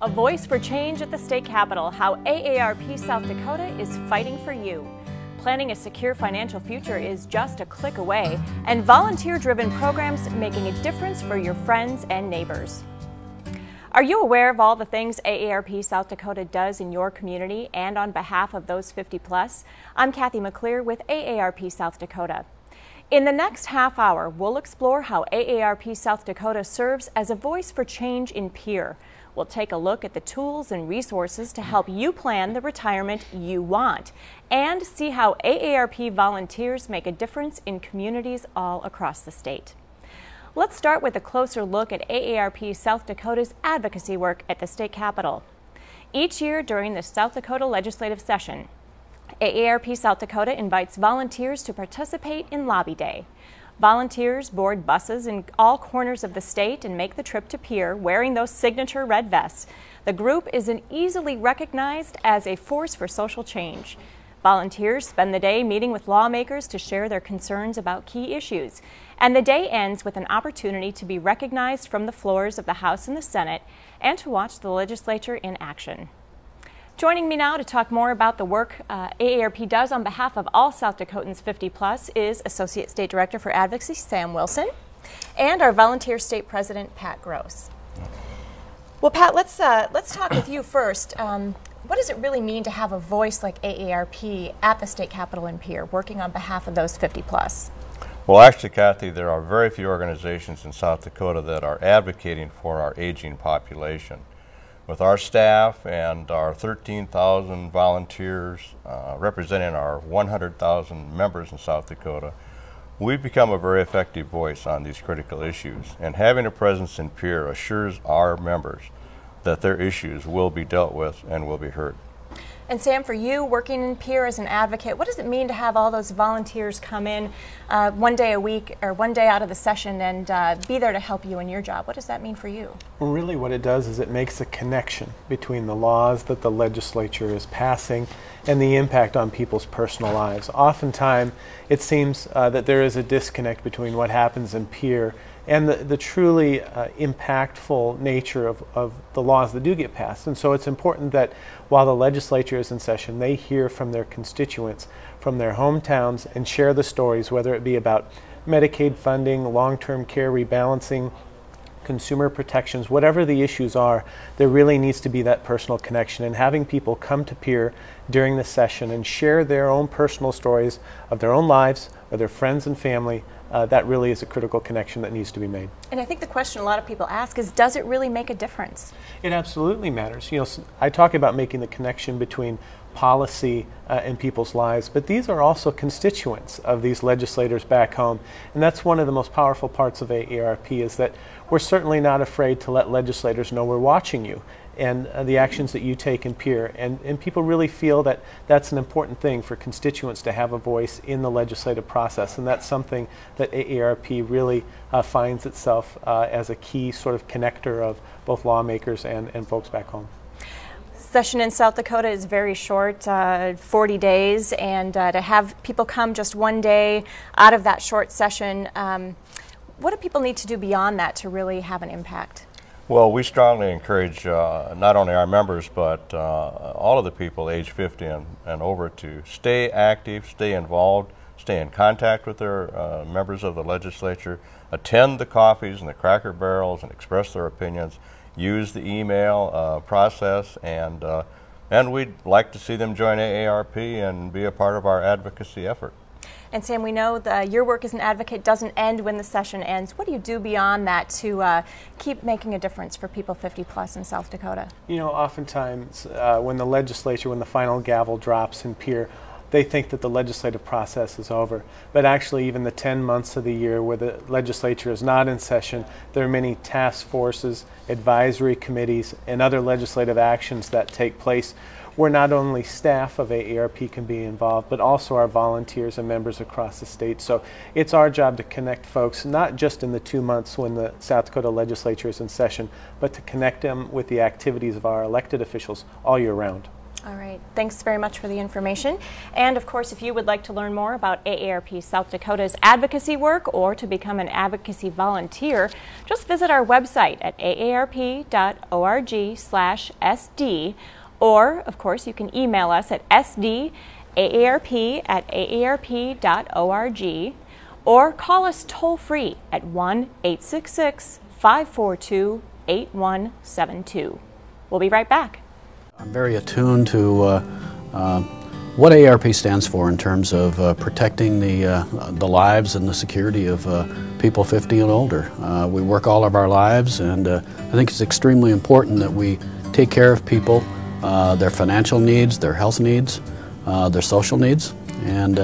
A voice for change at the state capitol, how AARP South Dakota is fighting for you. Planning a secure financial future is just a click away, and volunteer-driven programs making a difference for your friends and neighbors. Are you aware of all the things AARP South Dakota does in your community and on behalf of those 50 plus? I'm Kathy McClear with AARP South Dakota. In the next half hour, we'll explore how AARP South Dakota serves as a voice for change in Pierre. We'll take a look at the tools and resources to help you plan the retirement you want and see how AARP volunteers make a difference in communities all across the state. Let's start with a closer look at AARP South Dakota's advocacy work at the state capitol. Each year during the South Dakota legislative session, AARP South Dakota invites volunteers to participate in Lobby Day. Volunteers board buses in all corners of the state and make the trip to Pierre wearing those signature red vests. The group is easily recognized as a force for social change. Volunteers spend the day meeting with lawmakers to share their concerns about key issues. And the day ends with an opportunity to be recognized from the floors of the House and the Senate and to watch the legislature in action. Joining me now to talk more about the work AARP does on behalf of all South Dakotans 50 plus is Associate State Director for Advocacy, Sam Wilson, and our Volunteer State President, Pat Gross. Well, Pat, let's talk with you first. What does it really mean to have a voice like AARP at the state capitol in Pierre, working on behalf of those 50 plus? Well, actually, Kathy, there are very few organizations in South Dakota that are advocating for our aging population. With our staff and our 13,000 volunteers representing our 100,000 members in South Dakota, we've become a very effective voice on these critical issues. And having a presence in Pierre assures our members that their issues will be dealt with and will be heard. And Sam, for you, working in Pierre as an advocate, what does it mean to have all those volunteers come in one day a week or one day out of the session and be there to help you in your job? What does that mean for you? Well, really what it does is it makes a connection between the laws that the legislature is passing and the impact on people's personal lives. Oftentimes, it seems that there is a disconnect between what happens in Pierre and the truly impactful nature of the laws that do get passed. And so it's important that while the legislature is in session, they hear from their constituents, from their hometowns, and share the stories, whether it be about Medicaid funding, long-term care rebalancing, consumer protections, whatever the issues are, there really needs to be that personal connection. And having people come to Pierre during the session and share their own personal stories of their own lives or their friends and family, that really is a critical connection that needs to be made. And I think the question a lot of people ask is, does it really make a difference? It absolutely matters. You know, I talk about making the connection between policy and people's lives, but these are also constituents of these legislators back home. And that's one of the most powerful parts of AARP is that we're certainly not afraid to let legislators know we're watching you and the actions that you take in Pierre. And people really feel that that's an important thing for constituents to have a voice in the legislative process. And that's something that AARP really finds itself as a key sort of connector of both lawmakers and folks back home. Session in South Dakota is very short, 40 days, and to have people come just one day out of that short session, what do people need to do beyond that to really have an impact? Well, we strongly encourage not only our members, but all of the people age 50 and over to stay active, stay involved, stay in contact with their members of the legislature, attend the coffees and the Cracker Barrels and express their opinions, use the email process, and we'd like to see them join AARP and be a part of our advocacy effort. And Sam, we know that your work as an advocate doesn't end when the session ends. What do you do beyond that to keep making a difference for people 50 plus in South Dakota? You know, oftentimes when the legislature, when the final gavel drops in Pierre, they think that the legislative process is over. But actually, even the 10 months of the year where the legislature is not in session, there are many task forces, advisory committees, and other legislative actions that take place where not only staff of AARP can be involved, but also our volunteers and members across the state. So it's our job to connect folks, not just in the 2 months when the South Dakota legislature is in session, but to connect them with the activities of our elected officials all year round. All right, thanks very much for the information. And of course, if you would like to learn more about AARP South Dakota's advocacy work or to become an advocacy volunteer, just visit our website at aarp.org/sd, or of course you can email us at sdaarp@aarp.org, or call us toll free at 1-866-542-8172. We'll be right back. I'm very attuned to what AARP stands for in terms of protecting the lives and the security of people 50 and older. We work all of our lives, and I think it's extremely important that we take care of people, their financial needs, their health needs, their social needs, and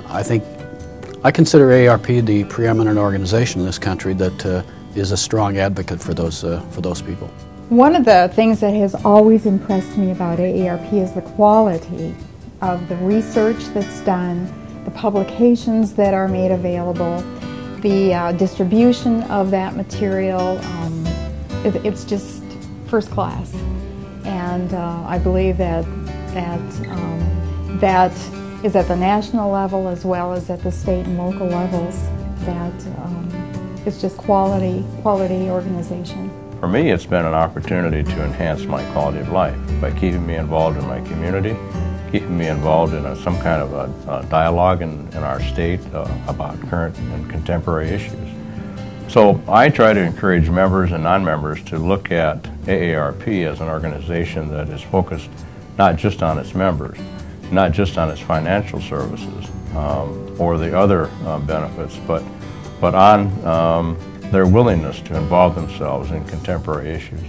I consider AARP the preeminent organization in this country that is a strong advocate for those people. One of the things that has always impressed me about AARP is the quality of the research that's done, the publications that are made available, the distribution of that material. It's just first class. And I believe that is at the national level as well as at the state and local levels, that it's just quality organization. For me, it's been an opportunity to enhance my quality of life by keeping me involved in my community, keeping me involved in some kind of a dialogue in our state about current and contemporary issues. So I try to encourage members and non-members to look at AARP as an organization that is focused not just on its members, not just on its financial services or the other benefits, but on their willingness to involve themselves in contemporary issues.